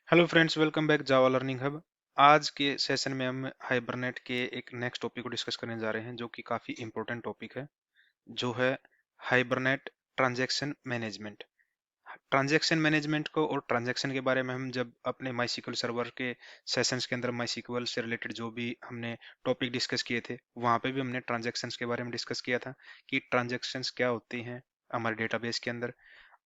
Hello friends, welcome back जावा learning hub. आज के session में हम हाइबरनेट के एक नेक्स्ट टॉपिक को डिस्कस करने जा रहे हैं जो कि काफ़ी इंपॉर्टेंट टॉपिक है, जो है hibernate transaction management. Transaction management को और ट्रांजैक्शन के बारे में हम जब अपने माई सीक्वल सर्वर के सेशंस के अंदर माई सीक्वल से रिलेटेड जो भी हमने टॉपिक डिस्कस किए थे, वहाँ पे भी हमने ट्रांजैक्शंस के बारे में डिस्कस किया था कि ट्रांजैक्शंस क्या होती हैं हमारे डेटाबेस के अंदर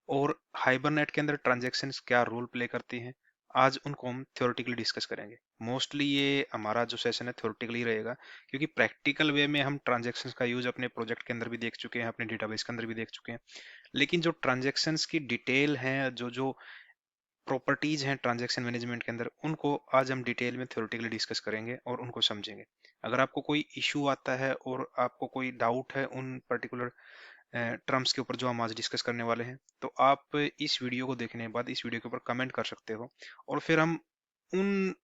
और हाइबरनेट के अंदर ट्रांजैक्शंस क्या रोल प्ले करती हैं। आज उनको हम थ्योरेटिकली डिस्कस करेंगे। मोस्टली ये हमारा जो सेशन है थ्योरेटिकली रहेगा, क्योंकि प्रैक्टिकल वे में हम ट्रांजैक्शंस का यूज अपने प्रोजेक्ट के अंदर भी देख चुके हैं, अपने डेटाबेस के अंदर भी देख चुके हैं। लेकिन जो ट्रांजैक्शंस की डिटेल है, जो जो प्रॉपर्टीज हैं ट्रांजैक्शन मैनेजमेंट के अंदर, उनको आज हम डिटेल में थ्योरेटिकली डिस्कस करेंगे और उनको समझेंगे। अगर आपको कोई इशू आता है और आपको कोई डाउट है उन पर्टिकुलर टर्म्स के ऊपर जो हम आज डिस्कस करने वाले हैं, तो आप इस वीडियो को देखने के बाद इस वीडियो के ऊपर कमेंट कर सकते हो और फिर हम उन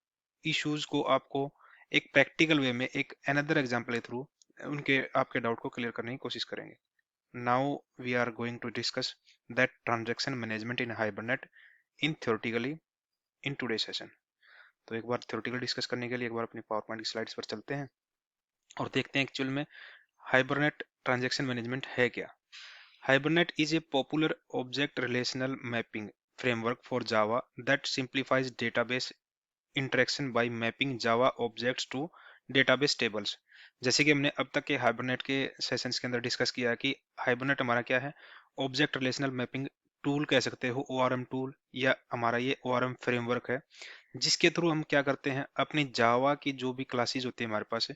इश्यूज को आपको एक प्रैक्टिकल वे में एक अनदर एग्जांपल के थ्रू उनके आपके डाउट को क्लियर करने की कोशिश करेंगे। Now we are going to discuss that transaction management in Hibernate in theoretically in today session. तो एक बार थ्योरेटिकल डिस्कस करने के लिए एक बार अपनी पावर पॉइंट की स्लाइड्स पर चलते हैं और देखते हैं एक्चुअल में हाइबरनेट ट्रांजैक्शन मैनेजमेंट है क्या। Hibernate is a popular object relational mapping framework for Java that simplifies database interaction by mapping Java objects to database tables। जैसे कि हमने अब तक के हाइबरनेट के सेशंस के अंदर डिस्कस किया है कि हाइबरनेट हमारा क्या है, ऑब्जेक्ट रिलेशनल मैपिंग टूल कह सकते हो, ओआरएम टूल, या हमारा ये ओआरएम फ्रेमवर्क है, जिसके थ्रू हम क्या करते हैं, अपनी जावा की जो भी क्लासेस होती है हमारे पास,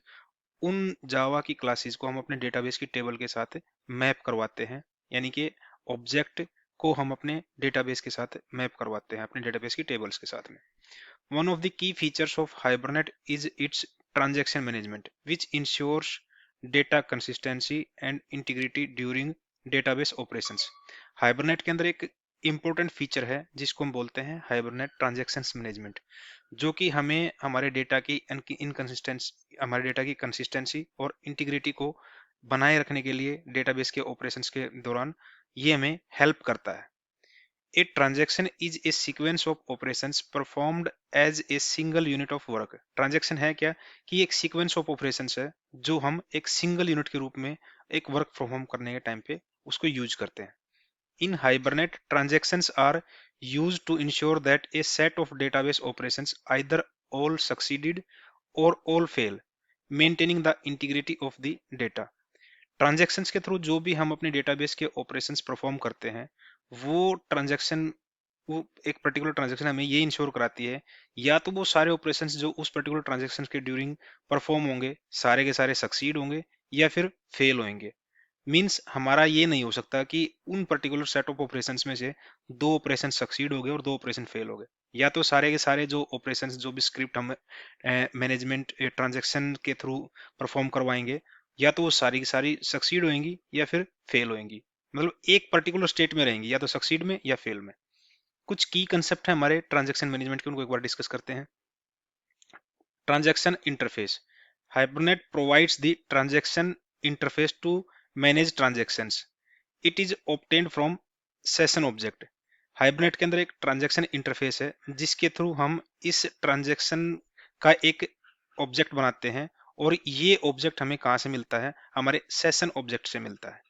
उन जावा की क्लासेस को हम अपने डेटाबेस की टेबल के साथ मैप करवाते हैं। यानी कि ऑब्जेक्ट को हम अपने डेटाबेस के साथ मैप करवाते हैं, अपने डेटाबेस की टेबल्स के साथ में। One of the key features of Hibernate is its transaction management which ensures data consistency and integrity during database operations. Hibernate के अंदर एक इंपॉर्टेंट फीचर है जिसको हम बोलते हैं हाइबरनेट ट्रांजैक्शन मैनेजमेंट, जो कि हमें हमारे डेटा की इनकंसिस्टेंसी, हमारे डेटा की कंसिस्टेंसी और इंटीग्रिटी को बनाए रखने के लिए डेटाबेस के ऑपरेशंस के दौरान ये हमें हेल्प करता है। A transaction is a sequence of operations performed as a single unit of work. Transaction है क्या, कि एक सीक्वेंस ऑफ ऑपरेशंस है जो हम एक सिंगल यूनिट के रूप में एक वर्क परफॉर्म करने के टाइम पे उसको यूज करते हैं। In Hibernate, transactions are used to ensure that a set of database operations either all succeeded or all fail, maintaining the integrity of the data। Transactions के थ्रू जो भी हम अपने डेटाबेस के ऑपरेशंस परफॉर्म करते हैं, वो ट्रांजैक्शन, वो एक पर्टिकुलर ट्रांजैक्शन हमें ये इंश्योर कराती है, या तो वो सारे ऑपरेशंस जो उस पर्टिकुलर ट्रांजैक्शन के ड्यूरिंग परफॉर्म होंगे, सारे के सारे सक्सीड होंगे या फिर फेल होंगे। मीन्स हमारा ये नहीं हो सकता कि उन पर्टिकुलर सेट ऑफ ऑपरेशंस में से दो ऑपरेशन सक्सीड हो गए और दो ऑपरेशन फेल हो गए, या तो सारे के सारे जो ऑपरेशंस जो भी स्क्रिप्ट हम मैनेजमेंट ट्रांजैक्शन के थ्रू परफॉर्म करवाएंगे, या तो वो सारी की सारी सक्सीड होंगी या फिर फेल होंगी। मतलब एक पर्टिकुलर स्टेट में रहेंगी, या तो सक्सीड में या फेल में। कुछ की कंसेप्ट है हमारे ट्रांजैक्शन मैनेजमेंट के, उनको एक बार डिस्कस करते हैं। Transaction interface. Hibernate provides the transaction interface to manage transactions. It is obtained from session object. Hibernate के अंदर एक ट्रांजैक्शन इंटरफेस है जिसके थ्रू हम इस ट्रांजैक्शन का एक ऑब्जेक्ट बनाते हैं, और ये ऑब्जेक्ट हमें कहाँ से मिलता है, हमारे सेशन ऑब्जेक्ट से मिलता है।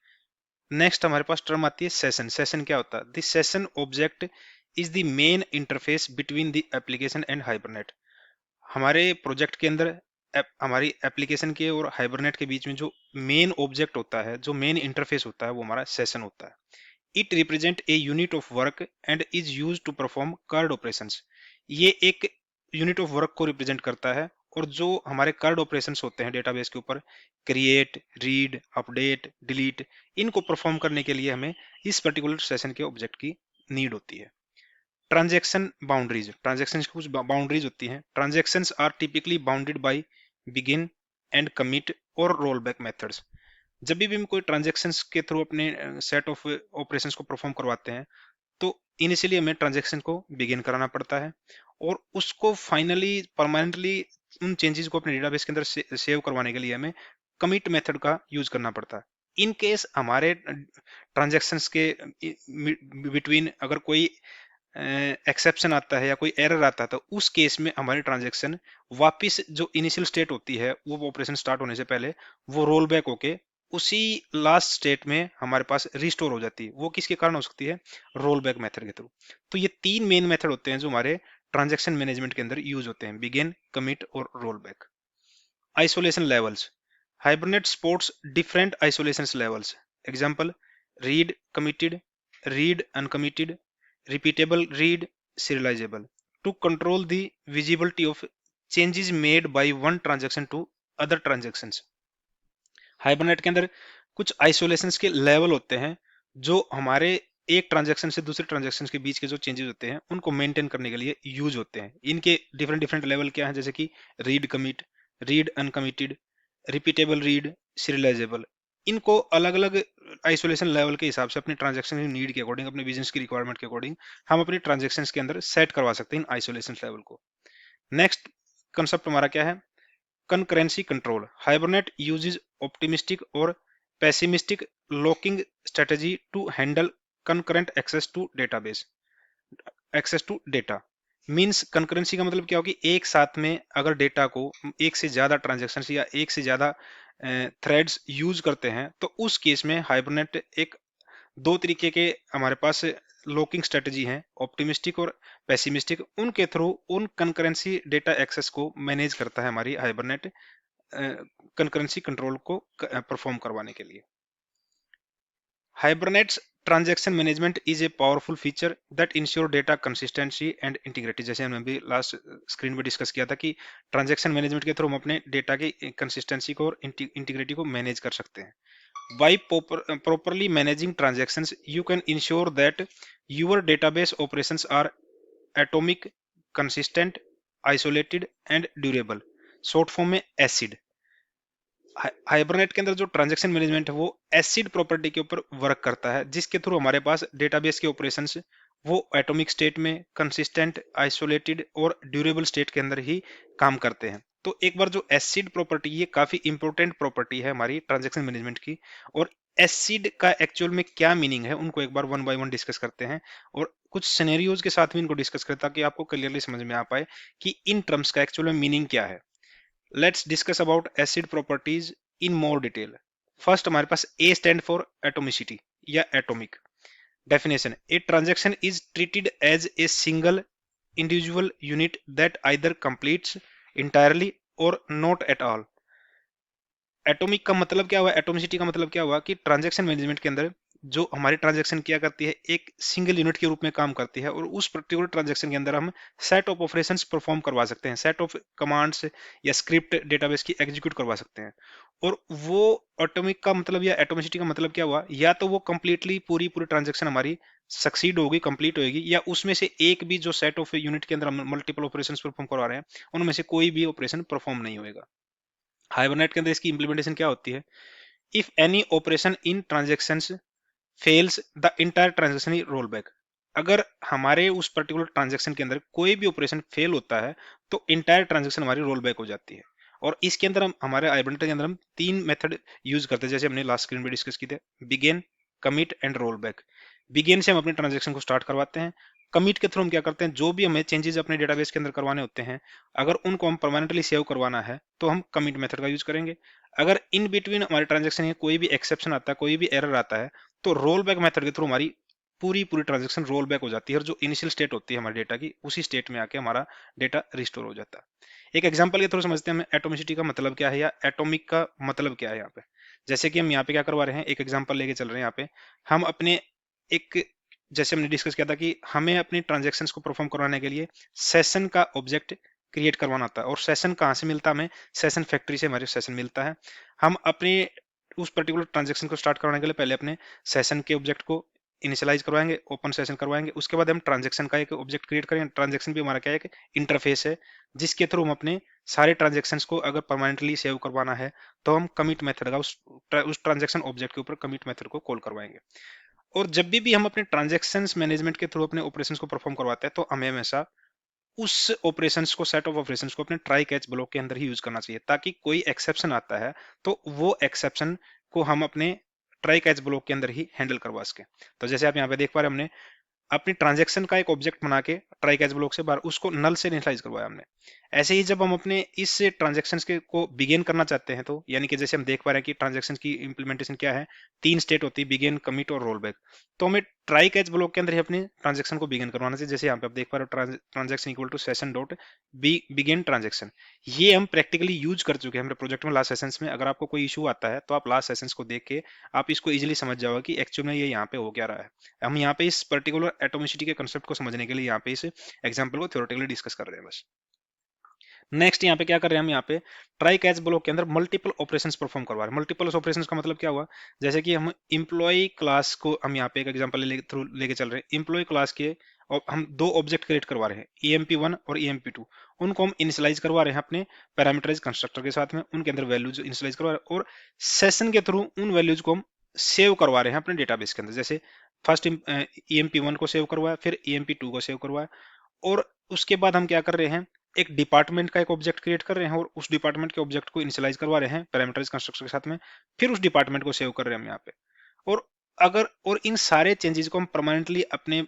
नेक्स्ट हमारे पास टर्म आती है सेशन। सेशन क्या होता है, this session object is the main interface between the application and hibernate. हमारे प्रोजेक्ट के अंदर हमारी एप्लीकेशन के और हाइबरनेट के बीच में जो मेन ऑब्जेक्ट होता है, जो मेन इंटरफेस होता है, वो हमारा सेशन होता है। It represent a unit of work and is use to perform CRUD operations. ये एक यूनिट ऑफ वर्क को रिप्रेजेंट करता है, और जो हमारे कर्ड ऑपरेशंस होते हैं डेटाबेस के ऊपर, क्रिएट, रीड, अपडेट, डिलीट, इनको परफॉर्म करने के लिए हमें इस पर्टिकुलर सेशन के ऑब्जेक्ट की नीड होती है। Transaction boundaries. ट्रांजैक्शन की कुछ बाउंड्रीज होती हैं। Transactions are typically bounded by begin and commit or roll back methods. जब भी हम कोई ट्रांजैक्शंस के थ्रू अपने सेट ऑफ ऑपरेशंस को परफॉर्म करवाते हैं, तो इनिशियली हमें ट्रांजैक्शन को बिगिन कराना पड़ता है, और उसको फाइनली परमानेंटली उन चेंजेस को अपने डेटाबेस के अंदर सेव करवाने के लिए हमें कमिट मेथड का यूज करना पड़ता है। इन केस हमारे ट्रांजैक्शंस के बिटवीन अगर कोई एक्सेप्शन आता है या कोई एरर आता है, तो उस केस में हमारी ट्रांजेक्शन वापस जो इनिशियल स्टेट होती है वो ऑपरेशन स्टार्ट होने से पहले वो रोल बैक होके उसी लास्ट स्टेट में हमारे पास रिस्टोर हो जाती है। वो किसके कारण हो सकती है? रोल बैक मेथड के थ्रू। तो ये तीन मेन मेथड होते हैं जो हमारे ट्रांजेक्शन मैनेजमेंट के अंदर यूज होते हैं, begin, commit or roll back. Isolation levels, hibernate supports different isolation levels. Example, read committed, read uncommitted, repeatable read, serializable, to control the visibility of changes made by one transaction to other transactions। Hibernate के अंदर कुछ isolation के level होते हैं जो हमारे एक transaction से दूसरे ट्रांजेक्शन के बीच के जो चेंजेस होते हैं उनको मेंटेन करने के लिए यूज होते हैं। इनके डिफरेंट डिफरेंट लेवल क्या है, जैसे कि read commit, read uncommitted, repeatable read, serialisable. इनको अलग अलग आइसोलेशन लेवल के हिसाब से अपनी ट्रांजेक्शन की नीड के अकॉर्डिंग, अपने बिजनेस की रिक्वायरमेंट के अकॉर्डिंग हम अपनी ट्रांजेक्शन के अंदर सेट करवा सकते हैं इन आइसोलेशन लेवल को। नेक्स्ट कंसेप्ट हमारा क्या है? concurrency control। Hibernate uses optimistic or pessimistic locking strategy to handle concurrent access to database, access to data। Means concurrency का मतलब क्या होगी? एक साथ में अगर डेटा को एक से ज्यादा ट्रांजेक्शन या एक से ज्यादा थ्रेड्स यूज करते हैं तो उस केस में हाइबरनेट एक दो तरीके के हमारे पास लॉकिंग स्ट्रेटजी हैं, ऑप्टिमिस्टिक और पेसिमिस्टिक। उनके थ्रू उन कंकरेंसी डेटा एक्सेस को मैनेज करता है हमारी हाइबरनेट कंकरेंसी कंट्रोल को परफॉर्म करवाने के लिए। Hibernate's transaction management is a powerful feature that ensure data consistency and integrity. जैसे हमने भी लास्ट स्क्रीन में डिस्कस किया था कि ट्रांजैक्शन मैनेजमेंट के थ्रू हम अपने डेटा की कंसिस्टेंसी को और इंटीग्रिटी को मैनेज कर सकते हैं। By properly managing transactions, you can ensure that your database operations are atomic, consistent, isolated and durable। Short form में एसिड। हाइबरनेट के अंदर जो ट्रांजैक्शन मैनेजमेंट है वो एसिड प्रॉपर्टी के ऊपर वर्क करता है, जिसके थ्रू हमारे पास डेटाबेस के ऑपरेशंस वो एटॉमिक स्टेट में, कंसिस्टेंट, आइसोलेटेड और ड्यूरेबल स्टेट के अंदर ही काम करते हैं। तो एक बार जो एसिड प्रॉपर्टी, ये काफी इंपॉर्टेंट प्रॉपर्टी है हमारी ट्रांजैक्शन मैनेजमेंट की। और एसिड का एक्चुअल में क्या मीनिंग है उनको एक बार वन बाय वन डिस्कस करते हैं और कुछ सिनेरियोज के साथ भी इनको डिस्कस करते हैं ताकि आपको क्लियरली समझ में आ पाए कि इन टर्म्स का एक्चुअल में मीनिंग क्या है। Let's discuss about ACID properties in more detail. First हमारे पास ए स्टैंड फॉर एटोमिसिटी या atomic. Definition, a transaction is treated as a single individual unit that either completes entirely or not at all. Atomic का मतलब क्या हुआ? Atomicity का मतलब क्या हुआ कि ट्रांजैक्शन मैनेजमेंट के अंदर जो हमारी ट्रांजैक्शन किया करती है एक सिंगल यूनिट के रूप में काम करती है और उस पर्टिकुलर ट्रांजैक्शन के अंदर हम सेट ऑफ ऑपरेशंस परफॉर्म करवा सकते हैं, सेट ऑफ कमांड्स या स्क्रिप्ट डेटाबेस की एग्जीक्यूट करवा सकते हैं। और वो एटॉमिक का मतलब या एटोमिसिटी का मतलब क्या हुआ? या तो वो कंप्लीटली पूरी पूरी ट्रांजैक्शन हमारी सक्सीड होगी, कंप्लीट होगी, या उसमें से एक भी जो सेट ऑफ यूनिट के अंदर हम मल्टीपल ऑपरेशंस परफॉर्म करवा रहे हैं उनमें से कोई भी ऑपरेशन परफॉर्म नहीं होगा। हाइबरनेट के अंदर इसकी इंप्लीमेंटेशन क्या होती है? If any operation in transactions fails the entire transaction he roll back. अगर हमारे उस पर्टिकुलर ट्रांजेक्शन के अंदर कोई भी ऑपरेशन फेल होता है तो इंटायर ट्रांजेक्शन हमारी रोल बैक हो जाती है। और इसके अंदर हम हमारे हाइबरनेट के अंदर हम तीन मेथड यूज करते हैं, जैसे हमने लास्ट स्क्रीन में डिस्कस किए थे, begin, commit and roll back. Begin से हम अपने ट्रांजेक्शन को स्टार्ट करवाते हैं। कमिट के थ्रू हम क्या करते हैं? जो भी हमें चेंजेस अपने डेटाबेस के अंदर करवाने होते हैं, अगर उनको हम परमानेंटली सेव करवाना है तो हम कमिट मेथड का यूज करेंगे। अगर इन बिटवीन हमारे ट्रांजेक्शन में कोई भी एक्सेप्शन आता है, कोई भी एरर आता है, तो रोल बैक मेथड के थ्रू हमारी पूरी पूरी ट्रांजेक्शन रोल बैक हो जाती है और जो इनिशियल स्टेट होती है हमारे डेटा की उसी स्टेट में आके हमारा डेटा रिस्टोर हो जाता है। एक एग्जांपल के थ्रू समझते हैं हमें एटोमिसिटी का मतलब क्या है या एटॉमिक का मतलब क्या है यहाँ पे। जैसे कि हम यहाँ पे क्या करवा रहे हैं, एक एग्जांपल लेके चल रहे हैं। यहाँ पे हम अपने एक, जैसे हमने डिस्कस किया था कि हमें अपनी ट्रांजेक्शन्स को परफॉर्म करवाने के लिए सेशन का ऑब्जेक्ट क्रिएट करवाना होता है। और सेशन कहाँ से मिलता है? हमें सेशन फैक्ट्री से हमारे सेशन मिलता है। हम अपने उस पर्टिकुलर ट्रांजेक्शन को स्टार्ट करवाने के लिए पहले अपने सेशन के ऑब्जेक्ट को इनिशियलाइज करवाएंगे, ओपन सेशन करवाएंगे, उसके बाद हम ट्रांजेक्शन का एक ऑब्जेक्ट क्रिएट करेंगे। ट्रांजेक्शन भी हमारा क्या है? एक इंटरफेस है जिसके थ्रू हम अपने सारे ट्रांजेक्शन्स को अगर परमानेंटली सेव करवाना है तो हम कमिट मेथड का उस ट्रांजेक्शन ऑब्जेक्ट के ऊपर कमिट मेथड को कॉल करवाएंगे। और जब भी हम अपने ट्रांजेक्शन्स मैनेजमेंट के थ्रू अपने ऑपरेशंस को परफॉर्म करवाते हैं तो हमें हमेशा उस ऑपरेशंस को, सेट ऑफ ऑपरेशंस को अपने ट्राई कैच ब्लॉक के अंदर ही यूज करना चाहिए, ताकि कोई एक्सेप्शन आता है तो वो एक्सेप्शन को हम अपने ट्राई कैच ब्लॉक के अंदर ही हैंडल करवा सके। तो जैसे आप यहाँ पे देख पा रहे हैं, हमने अपनी ट्रांजैक्शन का एक ऑब्जेक्ट बना के ट्राई कैच ब्लॉक से बाहर उसको नल से इनिशियलाइज करवाया हमने। ऐसे ही जब हम अपने इस ट्रांजैक्शंस के को बिगिन करना चाहते हैं, तो यानी कि जैसे हम देख पा रहे हैं कि ट्रांजैक्शन की इंप्लीमेंटेशन क्या है, 3 स्टेट होती है, begin, commit or roll back. तो हमें ट्राई कैच ब्लॉक के अंदर ही अपने ट्रांजैक्शन को बिगिन करवाना चाहिए। जैसे यहाँ पे आप देख पा रहे हो, transaction equal to session dot begin transaction. ये हम प्रैक्टिकली यूज कर चुके हैं हमारे प्रोजेक्ट में लास्ट सेशंस में। अगर आपको कोई इशू आता है तो आप लास्ट सेशंस को देख के आप इसको इजीली समझ जाओगे कि एक्चुअल में ये यहाँ पे हो क्या रहा है। हम यहाँ पे इस पर्टिकुलर एटोमिसिटी के कंसेप्ट को समझने के लिए यहाँ पे इस एग्जांपल को थ्योरेटिकली डिस्कस कर रहे हैं बस। नेक्स्ट यहाँ पे क्या कर रहे हैं हम, यहाँ पे ट्राई कैच ब्लॉक के अंदर मल्टीपल ऑपरेशंस परफॉर्म करवा रहे हैं। मल्टीपल ऑपरेशंस का मतलब क्या हुआ, जैसे कि हम इम्प्लॉय क्लास को हम यहाँ पे एक एग्जांपल थ्रू लेके चल रहे हैं। इम्प्लॉय क्लास के और हम 2 ऑब्जेक्ट क्रिएट करवा रहे हैं, emp1 और emp2। उनको हम इनिशियलाइज करवा रहे हैं अपने पैरामीटराइज कंस्ट्रक्टर के साथ में, उनके अंदर वैल्यूज इनिशियलाइज करवा रहे हैं और सेशन के थ्रू उन वैल्यूज को हम सेव करवा रहे हैं अपने डेटाबेस के अंदर। जैसे फर्स्ट emp1 को सेव करवाया, फिर emp2 को सेव करवाया, और उसके बाद हम क्या कर रहे हैं, एक डिपार्टमेंट का एक ऑब्जेक्ट क्रिएट कर रहे हैं और उस डिपार्टमेंट के ऑब्जेक्ट को इनिशियलाइज करवा रहे हैं पैरामीटराइज कंस्ट्रक्टर के साथ में, फिर उस डिपार्टमेंट को सेव कर रहे हैं हम यहाँ पे। और इन सारे चेंजेस को हम परमानेंटली अपने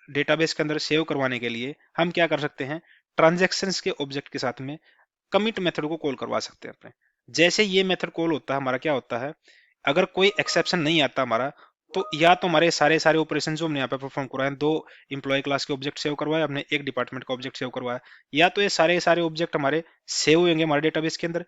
डेटाबेस के अंदर सेव करवाने के लिए हम क्या कर सकते हैं, ट्रांजैक्शंस के ऑब्जेक्ट के साथ में कमिट मेथड को कॉल करवा सकते हैं अपने। जैसे ये मेथड कॉल होता है, हमारा क्या होता है, अगर कोई एक्सेप्शन नहीं आता हमारा, तो या तो हमारे सारे सारे ऑपरेशन जो हमने यहाँ पे परफॉर्म करवाए, 2 एम्प्लॉय क्लास के ऑब्जेक्ट सेव करवाए हमने, एक डिपार्टमेंट का ऑब्जेक्ट सेव करवाया, या तो ये सारे सारे ऑब्जेक्ट हमारे सेव होंगे हमारे डेटाबेस के अंदर।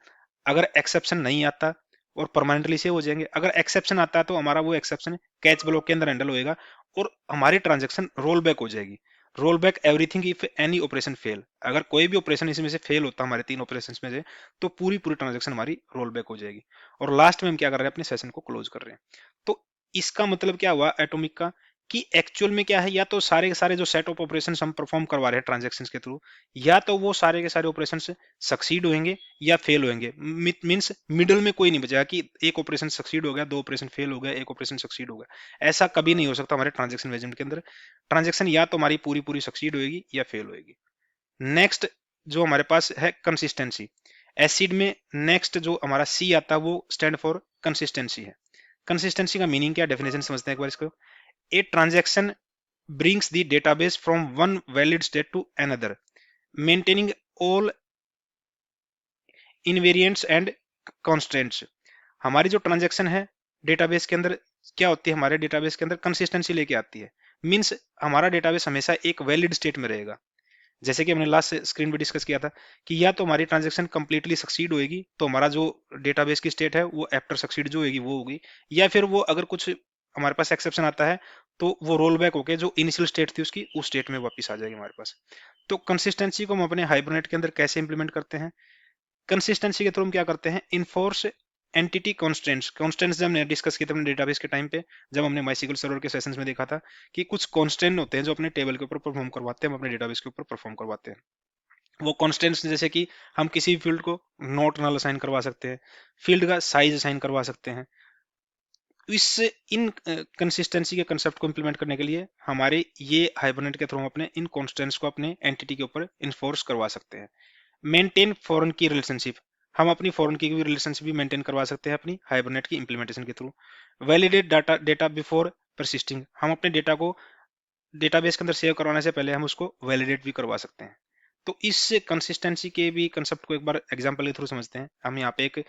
अगर एक्सेप्शन नहीं आता और परमानेंटली सेव हो जाएंगे। अगर एक्सेप्शन आता है तो हमारा वो एक्सेप्शन कैच ब्लॉक के अंदर हैंडल होएगा और हमारी ट्रांजेक्शन रोल बैक हो जाएगी। Roll back everything if any operation fail, अगर कोई भी ऑपरेशन इसमें से फेल होता है हमारे 3 ऑपरेशन में से, तो पूरी पूरी ट्रांजेक्शन हमारी रोल बैक हो जाएगी। और लास्ट में हम क्या कर रहे हैं, अपने सेशन को क्लोज कर रहे हैं। तो इसका मतलब क्या हुआ एटॉमिक का, कि एक्चुअल में क्या है, या तो सारे के सारे जो सेट ऑफ ऑपरेशन हम परफॉर्म करवा रहे हैं ट्रांजेक्शन के थ्रू, या तो वो सारे के सारे ऑपरेशन सक्सीड होंगे या फेल होंगे। मीन्स मिडल में कोई नहीं बचेगा कि एक ऑपरेशन सक्सीड हो गया, 2 ऑपरेशन फेल हो गया, एक ऑपरेशन सक्सीड हो गया। ऐसा कभी नहीं हो सकता हमारे ट्रांजेक्शन मैनेजमेंट के अंदर। ट्रांजेक्शन या तो हमारी पूरी पूरी सक्सीड होगी या फेल होगी। नेक्स्ट जो हमारे पास है कंसिस्टेंसी, एसिड में नेक्स्ट जो हमारा सी आता है वो स्टैंड फॉर कंसिस्टेंसी है। कंसिस्टेंसी का मीनिंग क्या, डेफिनेशन समझते हैं एक बार इसको। A transaction brings the database from one valid state to another, maintaining all invariants and constraints। हमारी जो ट्रांजैक्शन है डेटाबेस के अंदर क्या होती है, हमारे डेटाबेस के अंदर कंसिस्टेंसी लेके आती है। मींस हमारा डेटाबेस हमेशा एक वैलिड स्टेट में रहेगा। जैसे कि हमने लास्ट स्क्रीन पे डिस्कस किया था कि या तो हमारी ट्रांजैक्शन कंप्लीटली सक्सीड होएगी, तो हमारा जो डेटाबेस की स्टेट है वो आफ्टर सक्सीड जो होगी वो होगी, या फिर वो अगर कुछ हमारे पास एक्सेप्शन आता है तो वो रोल बैक होके जो इनिशियल स्टेट थी उसकी उस स्टेट में वापस आ जाएगी हमारे पास। तो कंसिस्टेंसी को हम अपने हाइबरनेट के अंदर कैसे इंप्लीमेंट करते हैं, कंसिस्टेंसी के थ्रू हम क्या करते हैं, इनफोर्स एंटिटी कॉन्स्टेंट्स। कॉन्स्टेंट्स जब हमने डिस्कस किए थे अपने डेटाबेस के टाइम पे, जब हमने माइस्क्ल सर्वर के सेशंस में देखा था कि कुछ कॉन्स्टेंट होते हैं जो अपने टेबल के ऊपर परफॉर्म करवाते हैं, हम अपने डेटाबेस के ऊपर परफॉर्म करवाते हैं। वो कॉन्स्टेंट्स जैसे कि हम किसी भी फील्ड को नोट नल असाइन करवा सकते हैं, फील्ड का साइज असाइन करवा सकते हैं। इस इन कंसिस्टेंसी के कंसेप्ट को इंप्लीमेंट करने के लिए हमारे ये हाइबरनेट के थ्रू हम अपने इन कॉन्स्टेंट्स को अपने एंटिटी के ऊपर इन्फोर्स करवा सकते हैं। मेंटेन फॉरेन की रिलेशनशिप, हम अपनी फॉरेन की भी रिलेशनशिप भी मेंटेन करवा सकते हैं अपनी हाइबरनेट की इंप्लीमेंटेशन के through. Validate data before persisting, हम अपने डेटा को डेटाबेस के अंदर सेव करवाने से पहले हम उसको वैलिडेट भी करवा सकते हैं। तो इस कंसिस्टेंसी के भी कंसेप्ट को एक बार एग्जांपल के थ्रू समझते हैं। हम यहाँ पे एक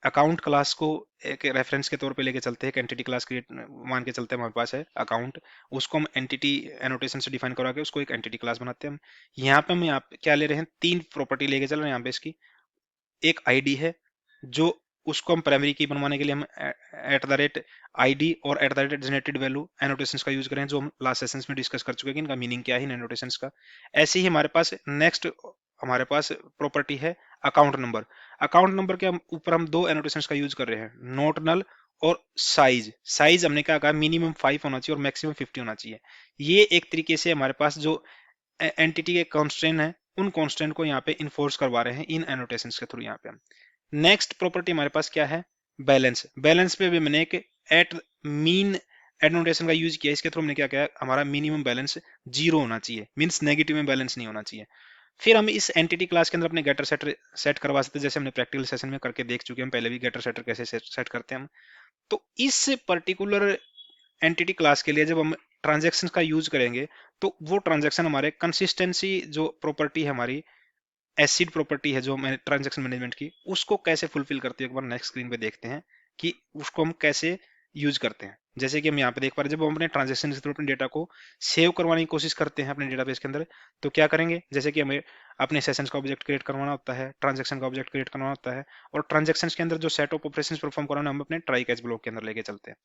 अकाउंट क्लास को एक रेफरेंस के तौर पे लेके चलते हैं, एक एंटिटी क्लास क्रिएट मान के चलते हैं, हमारे पास है अकाउंट, उसको हम एंटिटी एनोटेशन से डिफाइन करा के उसको एक एंटिटी क्लास बनाते हैं हम। यहाँ पे हम यहाँ पे क्या ले रहे हैं, 3 प्रॉपर्टी लेके चल रहे हैं यहाँ पे। इसकी एक आईडी है जो उसको हम प्राइमरी की बनवाने के लिए हम @id और @जनरेटेड वैल्यू एनोटेशंस का यूज करें, जो हम लास्ट सेशंस में डिस्कस कर चुके हैं कि इनका मीनिंग क्या है एनोटेशंस का। ऐसे ही हमारे पास नेक्स्ट हमारे पास प्रॉपर्टी है अकाउंट नंबर। अकाउंट नंबर के ऊपर हम 2 एनोटेशंस का यूज कर रहे हैं, नोट नल और साइज। साइज हमने क्या कहा, मिनिमम 5 होना चाहिए और मैक्सिमम 50 होना चाहिए। ये एक तरीके से हमारे पास जो एंटिटी के कॉन्स्ट्रेंट है उन कॉन्स्ट्रेंट को यहाँ पे इन्फोर्स करवा रहे हैं इन एनोटेशंस के थ्रू। यहाँ पे हम नेक्स्ट प्रॉपर्टी हमारे पास क्या है, बैलेंस। बैलेंस पे भी मैंने एक एट मीन एनोटेशन का यूज किया। इसके थ्रू हमने क्या किया, हमारा मिनिमम बैलेंस 0 होना चाहिए, मींस नेगेटिव में बैलेंस नहीं होना चाहिए। फिर हम इस एंटिटी क्लास के अंदर अपने गेटर सेटर सेट करवा सकते हैं, जैसे हमने प्रैक्टिकल सेशन में करके देख चुके हैं हम पहले भी, गेटर सेटर कैसे सेट करते हैं हम। तो इस पर्टिकुलर एंटिटी क्लास के लिए जब हम ट्रांजेक्शन का यूज करेंगे तो वो ट्रांजेक्शन हमारे कंसिस्टेंसी जो प्रॉपर्टी है हमारी, एसिड प्रॉपर्टी है जो ट्रांजैक्शन मैनेजमेंट की, उसको कैसे फुलफिल करती है एक बार नेक्स्ट स्क्रीन पे देखते हैं कि उसको हम कैसे यूज करते हैं। जैसे कि हम यहाँ पे देख पा रहे हैं, जब हम अपने ट्रांजेक्शन के थ्रू अपने डेटा को सेव करवाने की कोशिश करते हैं अपने डेटाबेस के अंदर, तो क्या करेंगे, जैसे कि हमें अपने सेशंस का ऑब्जेक्ट क्रिएट करवाना होता है, ट्रांजेक्शन का ऑब्जेक्ट क्रिएट करवाना होता है, और ट्रांजेक्शन के अंदर जो सेट ऑफ ऑपरेशंस परफॉर्म कराना हम अपने ट्राई कैच ब्लॉक के अंदर लेके चलते हैं।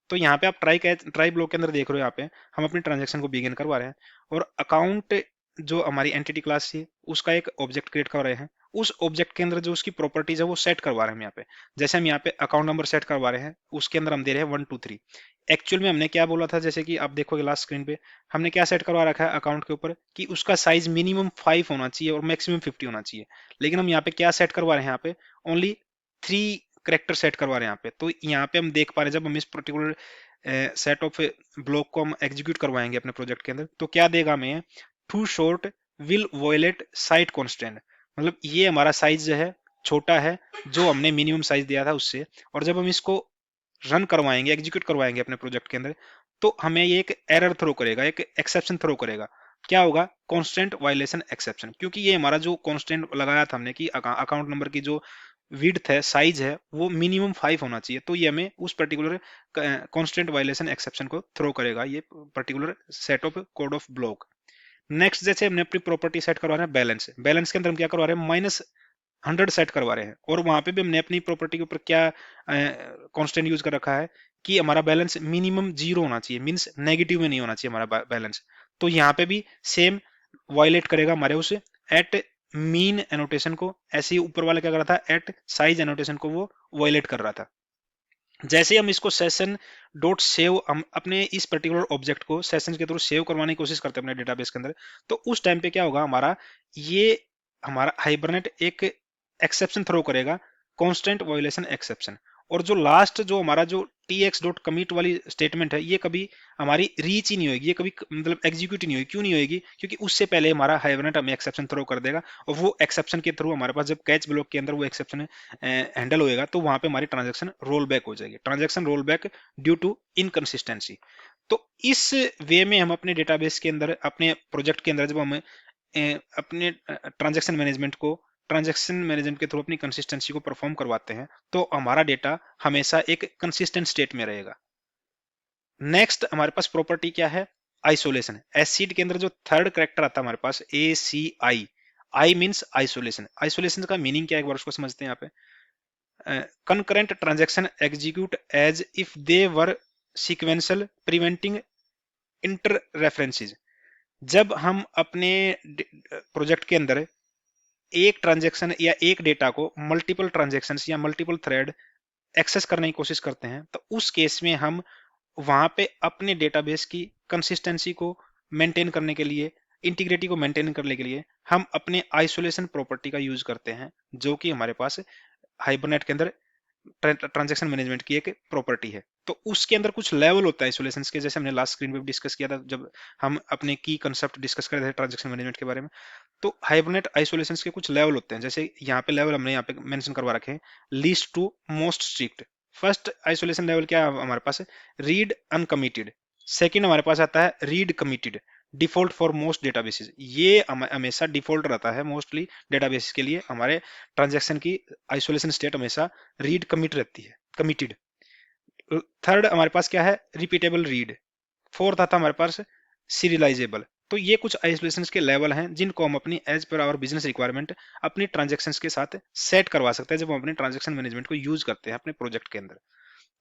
तो यहाँ पे आप ट्राई ब्लॉक के अंदर देख रहे हो, यहाँ पे हम अपनी ट्रांजेक्शन को बिगिन करवा रहे हैं, और अकाउंट जो हमारी एंटिटी क्लास थी उसका एक ऑब्जेक्ट क्रिएट कर रहे हैं। उस ऑब्जेक्ट के अंदर जो उसकी प्रॉपर्टीज है वो सेट करवा रहे हैं हम यहाँ पे। जैसे हम यहाँ पे अकाउंट नंबर सेट करवा रहे हैं, उसके अंदर हम दे रहे हैं 1 2 3। एक्चुअल में हमने क्या बोला था, जैसे कि आप देखोगे लास्ट स्क्रीन पे हमने क्या सेट करवा रखा है अकाउंट के ऊपर, कि उसका साइज मिनिमम 5 होना चाहिए और मैक्सिमम 50 होना चाहिए। लेकिन हम यहाँ पे क्या सेट करवा रहे हैं, यहाँ पे ओनली 3 करेक्टर सेट करवा रहे हैं यहाँ पे। तो यहाँ पे हम देख पा रहे हैं, जब हम इस पर्टिकुलर सेट ऑफ ब्लॉक को हम एग्जीक्यूट करवाएंगे अपने प्रोजेक्ट के अंदर, तो क्या देगा हमें, too short will violate site constant. मतलब ये हमारा साइज जो है छोटा है, जो हमने मिनिमम साइज दिया था उससे, और जब हम इसको रन करवाएंगे, एग्जीक्यूट करवाएंगे अपने प्रोजेक्ट के अंदर, तो हमें ये एक एरर थ्रो करेगा, एक एक्सेप्शन थ्रो करेगा। क्या होगा, कॉन्स्टेंट वायलेशन एक्सेप्शन, क्योंकि ये हमारा जो कॉन्स्टेंट लगाया था हमने कि अकाउंट नंबर की जो विड्थ है, साइज है, वो मिनिमम 5 होना चाहिए, तो ये हमें उस पर्टिकुलर कॉन्स्टेंट वायलेशन एक्सेप्शन को थ्रो करेगा, ये particular set of code of block. Next, जैसे हमने अपनी प्रॉपर्टी सेट करवा रहे हैं बैलेंस, बैलेंस के अंदर हम क्या करवा रहे हैं, -100 सेट करवा रहे हैं, और वहां पे भी हमने अपनी प्रॉपर्टी के ऊपर क्या कांस्टेंट यूज कर रखा है कि हमारा बैलेंस मिनिमम 0 होना चाहिए, मींस नेगेटिव में नहीं होना चाहिए हमारा बैलेंस। तो यहाँ पे भी सेम वायलेट करेगा हमारे उस एट मीन एनोटेशन को, ऐसे ही ऊपर वाला क्या कर रहा था, एट साइज एनोटेशन को वो वायलेट कर रहा था। जैसे हम इसको सेशन डॉट सेव, हम अपने इस पर्टिकुलर ऑब्जेक्ट को सेशन के थ्रू सेव करवाने की कोशिश करते हैं अपने डेटाबेस के अंदर, तो उस टाइम पे क्या होगा, ये हमारा हाइबरनेट एक एक्सेप्शन थ्रो करेगा, कांस्टेंट वायलेशन एक्सेप्शन। और जो लास्ट जो हमारा जो tx डॉट कमिट वाली स्टेटमेंट है, ये कभी हमारी रीच ही नहीं होगी, ये कभी मतलब एग्जीक्यूट ही नहीं होगी। क्यों नहीं होगी, क्योंकि उससे पहले हमारा हाइबरनेट हमें एक्सेप्शन थ्रो कर देगा, और वो एक्सेप्शन के थ्रू हमारे पास जब कैच ब्लॉक के अंदर वो एक्सेप्शन हैंडल होएगा, तो वहां पे हमारी ट्रांजेक्शन रोल बैक हो जाएगी, transaction roll back due to inconsistency. तो इस वे में हम अपने डेटाबेस के अंदर, अपने प्रोजेक्ट के अंदर, जब हम अपने ट्रांजेक्शन मैनेजमेंट को, ट्रांजेक्शन मैनेजमेंट के थ्रू अपनी कंसिस्टेंसी को परफॉर्म करवाते हैं, तो हमारा डेटा हमेशा एक कंसिस्टेंट स्टेट में रहेगा। नेक्स्ट हमारे पास प्रॉपर्टी क्या है, आइसोलेशन। एसिड के अंदर जो थर्ड करेक्टर आता है हमारे पास, ए सी आई, आई मीन्स आइसोलेशन। आइसोलेशन का मीनिंग क्या है, एक बार उसको समझते हैं यहाँ पे। concurrent transaction execute as if they were sequential preventing interreferences। जब हम अपने प्रोजेक्ट के अंदर एक ट्रांजेक्शन या एक डेटा को मल्टीपल ट्रांजेक्शन या मल्टीपल थ्रेड एक्सेस करने की कोशिश करते हैं, तो उस केस में हम वहां पे अपने डेटाबेस की कंसिस्टेंसी को मेंटेन करने के लिए, इंटीग्रिटी को मेंटेन करने के लिए हम अपने आइसोलेशन प्रॉपर्टी का यूज करते हैं, जो कि हमारे पास हाइबरनेट के अंदर ट्रांजैक्शन मैनेजमेंट की एक प्रॉपर्टी है। तो उसके अंदर कुछ लेवल होता है आइसोलेशन के, जैसे हमने लास्ट स्क्रीन पे भी डिस्कस किया था जब हम अपने की कंसेप्ट डिस्कस कर रहे थे ट्रांजैक्शन मैनेजमेंट के बारे में। तो हाइबरनेट आइसोलेशन के कुछ लेवल होते हैं, जैसे यहाँ पे लेवल हमने यहाँ पे मेंशन करवा रखे हैं, least to most strict. First isolation level क्या है हमारे पास, रीड अनकमिटेड। सेकंड हमारे पास आता है read committed, default for most databases. ये हमेशा डिफॉल्ट रहता है मोस्टली डेटाबेस के लिए, हमारे ट्रांजैक्शन की आइसोलेशन स्टेट हमेशा रीड कमिट रहती है, कमिटेड। थर्ड हमारे पास क्या है, रिपीटेबल रीड। फोर्थ आता है हमारे पास सीरियलाइजेबल। तो ये कुछ आइसोलेशन के लेवल हैं जिनको हम अपनी as per our business requirement अपनी ट्रांजैक्शंस के साथ सेट करवा सकते हैं, जब हम अपने ट्रांजैक्शन मैनेजमेंट को यूज करते हैं अपने प्रोजेक्ट के अंदर।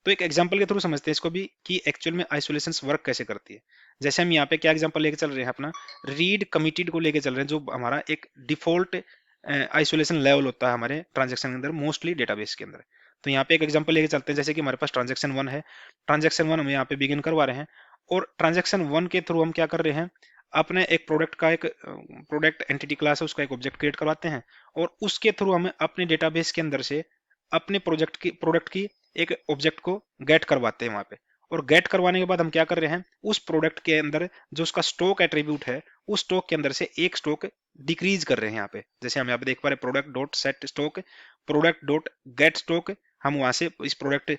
तो एक एग्जांपल के थ्रू समझते हैं इसको भी कि एक्चुअल में आइसोलेशन वर्क कैसे करती है। जैसे हम यहाँ पे क्या एग्जांपल लेके चल रहे हैं, अपना रीड कमिटेड को लेके चल रहे हैं, जो हमारा एक डिफॉल्ट आइसोलेशन लेवल होता है हमारे ट्रांजैक्शन के अंदर, मोस्टली डेटाबेस के अंदर। तो यहाँ पे एक एग्जांपल लेके चलते हैं, जैसे कि हमारे पास ट्रांजैक्शन 1 है, ट्रांजैक्शन 1 हम यहाँ पे बिगिन करवा रहे हैं, और ट्रांजैक्शन 1 के थ्रू हम क्या कर रहे हैं, अपने एक प्रोडक्ट का एक प्रोडक्ट एंटिटी क्लास है, उसका एक ऑब्जेक्ट क्रिएट करवाते हैं, और उसके थ्रू हमें अपने डेटाबेस के अंदर से अपने प्रोडक्ट की एक ऑब्जेक्ट को गेट करवाते हैं वहां पे। और गेट करवाने के बाद हम क्या कर रहे हैं, उस प्रोडक्ट के अंदर जो उसका स्टॉक एट्रीब्यूट है, उस स्टॉक के अंदर से एक स्टॉक डिक्रीज कर रहे हैं यहाँ पे। जैसे हम यहाँ पे देख पा रहे हैं, product dot set stock, product dot gate stock, हम वहां से इस प्रोडक्ट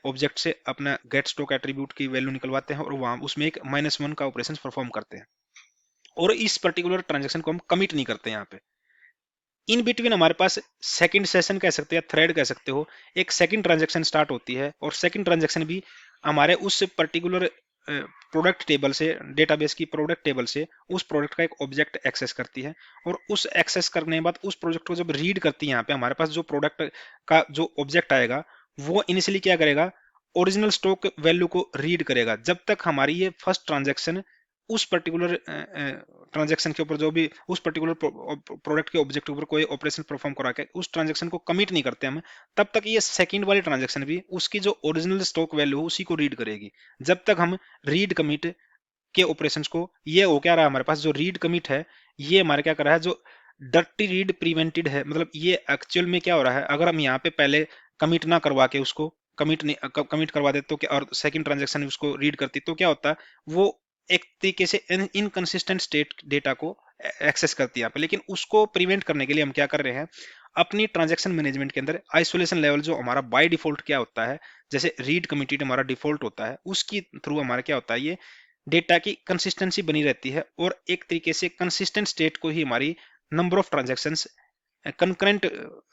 ऑब्जेक्ट से अपना गेट स्टॉक एट्रीब्यूट की वैल्यू निकलवाते हैं और वहां उसमें एक -1 का ऑपरेशन परफॉर्म करते हैं, और इस पर्टिकुलर ट्रांजेक्शन को हम कमिट नहीं करते यहाँ पे। इन बिटवीन हमारे पास सेकंड सेशन कह सकते हैं, थ्रेड कह सकते हो, एक सेकंड ट्रांजेक्शन स्टार्ट होती है, और सेकंड ट्रांजेक्शन भी हमारे उस पर्टिकुलर प्रोडक्ट टेबल से, डेटाबेस की प्रोडक्ट टेबल से उस प्रोडक्ट का एक ऑब्जेक्ट एक्सेस करती है, और उस एक्सेस करने के बाद उस प्रोजेक्ट को जब रीड करती है, यहाँ पे हमारे पास जो प्रोडक्ट का जो ऑब्जेक्ट आएगा वो इनिशियली क्या करेगा, ओरिजिनल स्टॉक वैल्यू को रीड करेगा। जब तक हमारी ये फर्स्ट ट्रांजेक्शन उस पर्टिकुलर ट्रांजेक्शन के ऊपर, जो भी उस पर्टिकुलर प्रोडक्ट के ऑब्जेक्ट के ऊपर कोई ऑपरेशन परफॉर्म करा के उस ट्रांजेक्शन को कमिट नहीं करते हम, तब तक ये सेकंड वाली ट्रांजेक्शन भी उसकी जो ओरिजिनल स्टॉक वैल्यू है उसी को रीड करेगी। जब तक हम रीड कमिट के ऑपरेशंस को, ये हो क्या रहा है हमारे पास, जो रीड कमिट है ये हमारे क्या कर रहा है, जो डर्टी रीड प्रिवेंटेड है, मतलब ये एक्चुअल में क्या हो रहा है, अगर हम यहाँ पे पहले कमिट ना करवा के उसको कमिट नहीं कमिट करवा देते तो क्या, और सेकंड ट्रांजेक्शन उसको रीड करती तो क्या होता, वो एक तरीके से इनकंसिस्टेंट स्टेट डेटा को एक्सेस करती है यहाँ पे। लेकिन उसको प्रिवेंट करने के लिए हम क्या कर रहे हैं, अपनी ट्रांजेक्शन मैनेजमेंट के अंदर आइसोलेशन लेवल जो हमारा बाय डिफॉल्ट क्या होता है, जैसे रीड कमिटेड हमारा डिफॉल्ट होता है, उसकी थ्रू हमारा क्या होता है, ये डेटा की कंसिस्टेंसी बनी रहती है, और एक तरीके से कंसिस्टेंट स्टेट को ही हमारी नंबर ऑफ ट्रांजैक्शंस कंकरेंट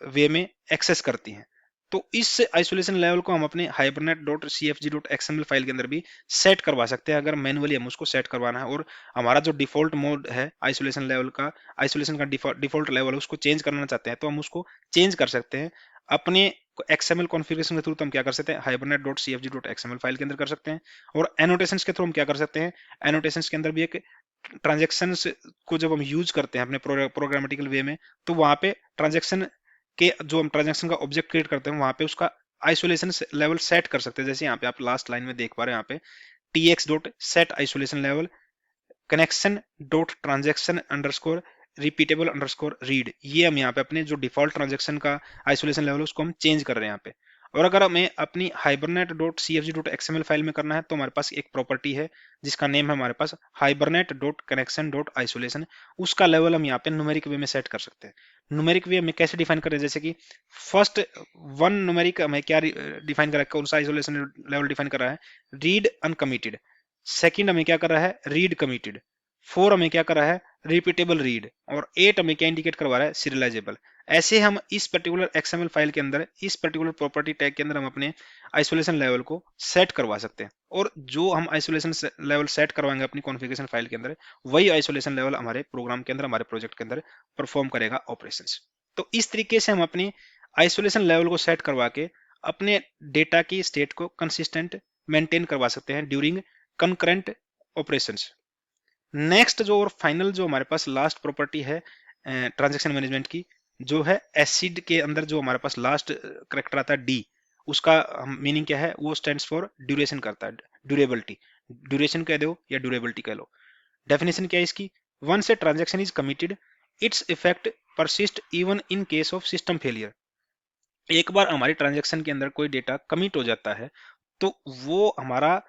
वे में एक्सेस करती हैं। तो इस आइसोलेशन लेवल को हम अपने hibernate.cfg.xml फाइल के अंदर भी सेट करवा सकते हैं, अगर मैनुअली हम उसको सेट करवाना है, और हमारा जो डिफॉल्ट मोड है आइसोलेशन लेवल का, आइसोलेशन का डिफॉल्ट लेवल उसको चेंज करना चाहते हैं तो हम उसको चेंज कर सकते हैं अपने XML कॉन्फ़िगरेशन के थ्रू। तो हम क्या कर सकते हैं, hibernate.cfg.xml फाइल के अंदर कर सकते हैं, और एनोटेशंस के थ्रू हम क्या कर सकते हैं, एनोटेशंस के अंदर भी एक ट्रांजेक्शन्स को जब हम यूज करते हैं अपने प्रोग्रामेटिकल वे में, तो वहां पे ट्रांजेक्शन के जो हम ट्रांजेक्शन का ऑब्जेक्ट क्रिएट करते हैं वहां पे उसका आइसोलेशन लेवल सेट कर सकते हैं। जैसे यहाँ पे आप लास्ट लाइन में देख पा रहे हैं, यहाँ पे tx.set isolation level connection dot transaction underscore repeatable underscore read, ये हम यहाँ पे अपने जो डिफॉल्ट ट्रांजेक्शन का आइसोलेशन लेवल है उसको हम चेंज कर रहे हैं यहाँ पे। और अगर हमें अपनी hibernate.cfg.xml फाइल में करना है तो हमारे पास एक प्रॉपर्टी है जिसका नेम है हमारे पास hibernate.connection.isolation, उसका लेवल हम यहाँ पे न्यूमेरिक वे में सेट कर सकते हैं। न्यूमेरिक वे में कैसे डिफाइन करें, जैसे कि फर्स्ट वन न्यूमेरिक हमें क्या डिफाइन करा है, कौन सा आइसोलेशन लेवल डिफाइन कर रहा है, रीड अनकमिटेड। सेकंड हमें क्या कर रहा है, रीड कमिटेड। 4 हमें क्या कर रहा है, रिपीटेबल रीड। और 8 हमें क्या इंडिकेट करवा रहा है, सीरियलाइजेबल। ऐसे हम इस पर्टिकुलर XML फाइल के अंदर, इस पर्टिकुलर प्रॉपर्टी टैग के अंदर हम अपने आइसोलेशन लेवल को सेट करवा सकते हैं, और जो हम आइसोलेशन लेवल सेट करवाएंगे अपनी कॉन्फ़िगरेशन फाइल के अंदर, वही आइसोलेशन लेवल हमारे प्रोग्राम के अंदर, हमारे प्रोजेक्ट के अंदर परफॉर्म करेगा ऑपरेशंस। तो इस तरीके से हम अपनी आइसोलेशन लेवल को सेट करवा के अपने डेटा की स्टेट को कंसिस्टेंट मेंटेन करवा सकते हैं ड्यूरिंग कंकरेंट ऑपरेशंस। नेक्स्ट जो और फाइनल जो हमारे पास लास्ट प्रॉपर्टी है ट्रांजैक्शन मैनेजमेंट की, जो है एसिड के अंदर जो हमारे पास लास्ट करेक्टर आता है डी, उसका मीनिंग क्या है, वो स्टैंड्स फॉर ड्यूरेशन करता है, ड्यूरेबिलिटी। ड्यूरेशन कह दो या ड्यूरेबिलिटी कह लो। डेफिनेशन क्या है इसकी, once a transaction is committed its effect persist even in case of system failure. एक बार हमारी ट्रांजैक्शन के अंदर कोई डेटा कमिट हो जाता है तो वो हमारा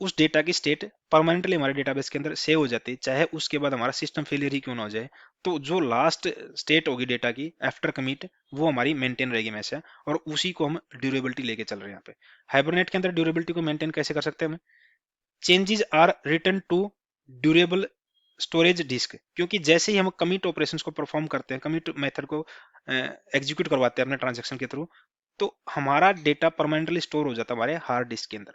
उस डेटा की स्टेट परमानेंटली हमारे डेटाबेस के अंदर सेव हो जाती है, चाहे उसके बाद हमारा सिस्टम फेलियर ही क्यों ना हो जाए। तो जो लास्ट स्टेट होगी डेटा की आफ्टर कमिट, वो हमारी मेंटेन रहेगी हमेशा, और उसी को हम ड्यूरेबिलिटी लेके चल रहे हैं यहाँ पे। हाइबरनेट के अंदर ड्यूरेबिलिटी को मेंटेन कैसे कर सकते हैं हम, changes are written to durable storage disk, क्योंकि जैसे ही हम कमिट ऑपरेशंस को परफॉर्म करते हैं, कमिट मेथड को एग्जीक्यूट करवाते हैं अपने ट्रांजेक्शन के थ्रू, तो हमारा डेटा परमानेंटली स्टोर हो जाता है हमारे हार्ड डिस्क के अंदर।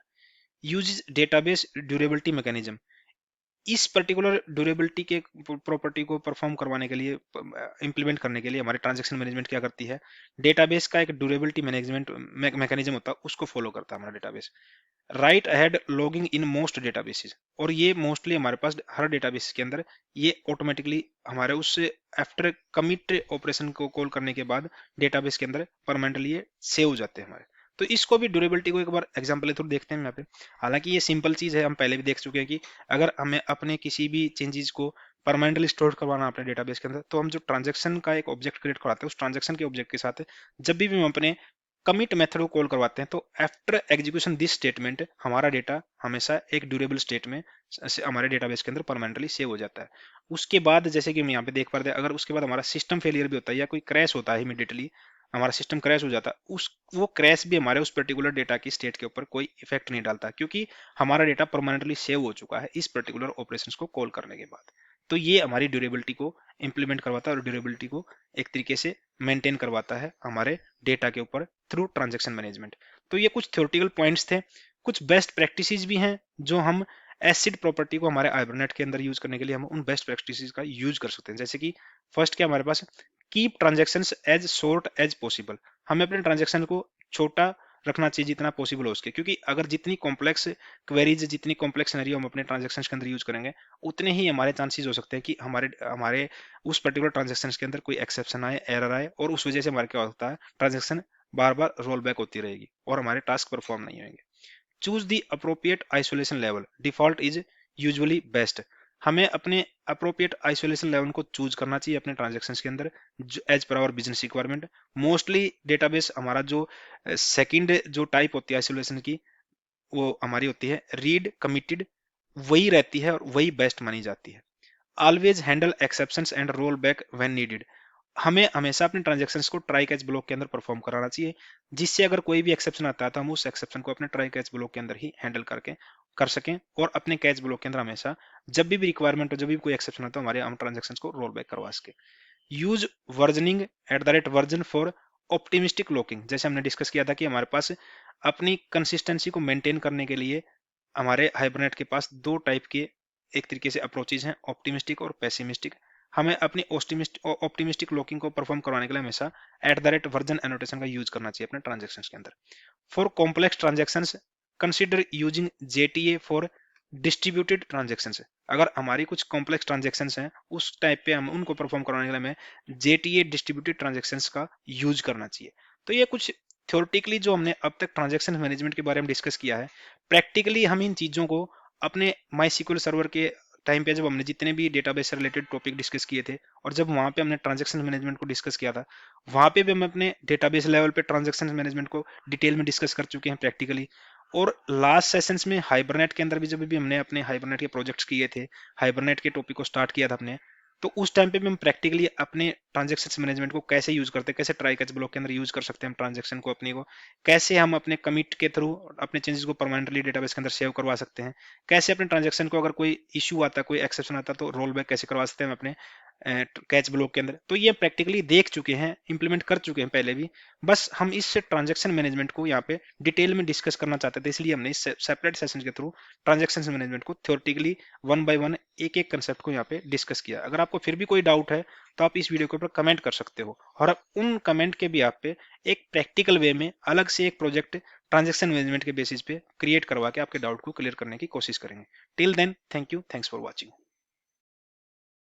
यूज डेटाबेस ड्यूरेबिलिटी मैकेनिज्म, इस पर्टिकुलर ड्यूरेबिलिटी के प्रॉपर्टी को परफॉर्म करवाने के लिए, इंप्लीमेंट करने के लिए हमारे ट्रांजैक्शन मैनेजमेंट क्या करती है, डेटाबेस का एक ड्यूरेबिलिटी मैनेजमेंट मैकेनिज्म होता है, उसको फॉलो करता है हमारा database. Right ahead logging in most databases, और ये मोस्टली हमारे पास हर डेटाबेस के अंदर ये ऑटोमेटिकली हमारे उस आफ्टर कमिट ऑपरेशन को कॉल करने के बाद डेटाबेस के अंदर परमानेंटली ये सेव हो जाते हैं हमारे। तो इसको भी ड्यूरेबिलिटी को एक बार एग्जांपल के थ्रू देखते हैं यहाँ पे। हालांकि ये सिंपल चीज है, हम पहले भी देख चुके हैं कि अगर हमें अपने किसी भी चेंजेस को परमानेंटली स्टोर करवाना अपने डेटाबेस के अंदर, तो हम जो ट्रांजैक्शन का एक ऑब्जेक्ट क्रिएट कराते हैं, उस ट्रांजैक्शन के ऑब्जेक्ट के साथ जब भी हम अपने कमिट मेथड को कॉल करवाते हैं, तो आफ्टर एग्जीक्यूशन दिस स्टेटमेंट हमारा डेटा हमेशा एक ड्यूरेबल स्टेट में हमारे डेटाबेस के अंदर परमानेंटली सेव हो जाता है। उसके बाद जैसे कि हम यहाँ पे देख पा रहे हैं, अगर उसके बाद हमारा सिस्टम फेलियर भी होता है या कोई क्रैश होता है इमीडिएटली, हमारा सिस्टम क्रैश हो जाता, उस वो क्रैश भी हमारे उस पर्टिकुलर डेटा की स्टेट के ऊपर कोई इफेक्ट नहीं डालता, क्योंकि हमारा डेटा परमानेंटली सेव हो चुका है इस पर्टिकुलर ऑपरेशंस को कॉल करने के बाद। तो ये हमारी ड्यूरेबिलिटी को इंप्लीमेंट करवाता है और ड्यूरेबिलिटी को एक तरीके से मेंटेन करवाता है हमारे डेटा के ऊपर थ्रू ट्रांजैक्शन मैनेजमेंट। तो ये कुछ थ्योरेटिकल पॉइंट्स थे। कुछ बेस्ट प्रैक्टिसेस भी हैं जो हम एसिड प्रॉपर्टी को हमारे हाइबरनेट के अंदर यूज करने के लिए हम उन बेस्ट प्रैक्टिसेस का यूज कर सकते हैं। जैसे कि फर्स्ट क्या हमारे पास, keep transactions as short as possible. हमें अपने ट्रांजेक्शन को छोटा रखना चाहिए जितना पॉसिबल हो उसके, क्योंकि अगर जितनी कॉम्प्लेक्स क्वेरीज, जितनी कॉम्प्लेक्स सिनेरियो हम अपने ट्रांजेक्शन के अंदर यूज करेंगे, उतने ही हमारे चांसेस हो सकते हैं कि हमारे हमारे उस पर्टिकुलर ट्रांजेक्शन के अंदर कोई एक्सेप्शन आए, एरर आए, और उस वजह से हमारे क्या होता है, ट्रांजेक्शन बार बार रोल बैक होती रहेगी और हमारे टास्क परफॉर्म नहीं होंगे। Choose the appropriate isolation level, default is usually best. हमें अपने अप्रोप्रिएट आइसोलेशन लेवल को चूज करना चाहिए अपने ट्रांजेक्शन के अंदर as per our business requirement. Mostly database हमारा जो सेकंड जो टाइप होती है आइसोलेशन की, वो हमारी होती है रीड कमिटेड, वही रहती है और वही बेस्ट मानी जाती है। Always handle exceptions and roll back when needed. हमें हमेशा अपने ट्रांजेक्शन्स को ट्राई कैच ब्लॉक के अंदर परफॉर्म कराना चाहिए, जिससे अगर कोई भी एक्सेप्शन आता है तो हम उस एक्सेप्शन को अपने ट्राई कैच ब्लॉक के अंदर ही हैंडल करके कर सकें, और अपने कैच ब्लॉक के अंदर हमेशा जब भी रिक्वायरमेंट हो, जब भी कोई एक्सेप्शन आता है, हमारे हम ट्रांजेक्शन्स को रोल बैक करवा सके। Use versioning at the rate version for optimistic locking. जैसे हमने डिस्कस किया था कि हमारे पास अपनी कंसिस्टेंसी को मेंटेन करने के लिए हमारे हाइबरनेट के पास दो टाइप के एक तरीके से अप्रोचेज हैं, ऑप्टिमिस्टिक और पेसिमिस्टिक। हमें अपनी ऑप्टिमिस्टिक लॉकिंग को परफॉर्म करवाने के लिए हमेशा at the rate version annotation का यूज करना चाहिए अपने ट्रांजेक्शन के अंदर। For complex transaction consider using JTA for distributed transaction. अगर हमारी कुछ कॉम्प्लेक्स ट्रांजेक्शन हैं उस टाइप पे हम उनको परफॉर्म करवाने के लिए हमें जेटीए डिस्ट्रीब्यूटेड ट्रांजेक्शन का यूज करना चाहिए। तो ये कुछ थ्योरेटिकली जो हमने अब तक ट्रांजेक्शन मैनेजमेंट के बारे में डिस्कस किया है, प्रैक्टिकली हम इन चीजों को अपने माई सीक्वल सर्वर के टाइम पे जब हमने जितने भी डेटाबेस से रिलेटेड टॉपिक डिस्कस किए थे, और जब वहां पे हमने ट्रांजेक्शन मैनेजमेंट को डिस्कस किया था, वहां पे भी हम अपने डेटाबेस लेवल पे ट्रांजेक्शन मैनेजमेंट को डिटेल में डिस्कस कर चुके हैं प्रैक्टिकली। और लास्ट सेशंस में हाइबरनेट के अंदर भी जब भी हमने अपने हाइबरनेट के प्रोजेक्ट्स किए थे, हाइबरनेट के टॉपिक को स्टार्ट किया था अपने, तो उस टाइम पे भी हम प्रैक्टिकली अपने ट्रांजेक्शन मैनेजमेंट को कैसे यूज करते हैं, कैसे ट्राई कैच ब्लॉक के अंदर यूज कर सकते हैं हम ट्रांजेक्शन को अपनी को, कैसे हम अपने कमिट के थ्रू अपने चेंजेस को परमानेंटली डेटाबेस के अंदर सेव करवा सकते हैं, कैसे अपने ट्रांजेक्शन को अगर कोई इशू आता, कोई एक्सेप्शन आता, तो रोल बैक कैसे करवा सकते हैं हम अपने कैच ब्लॉक के अंदर। तो ये प्रैक्टिकली देख चुके हैं, इंप्लीमेंट कर चुके हैं पहले भी। बस हम इस ट्रांजेक्शन मैनेजमेंट को यहाँ पे डिटेल में डिस्कस करना चाहते थे, इसलिए हमने इस सेपरेट सेशन के थ्रू ट्रांजेक्शन मैनेजमेंट को थ्योरेटिकली वन बाय वन एक एक कंसेप्ट को यहाँ पे डिस्कस किया। अगर आपको फिर भी कोई डाउट है तो आप इस वीडियो के ऊपर कमेंट कर सकते हो, और आप उन कमेंट के भी आप पे एक प्रैक्टिकल वे में अलग से एक प्रोजेक्ट ट्रांजेक्शन मैनेजमेंट के बेसिस पे क्रिएट करवा के आपके डाउट को क्लियर करने की कोशिश करेंगे। Till then, thank you, thanks for watching.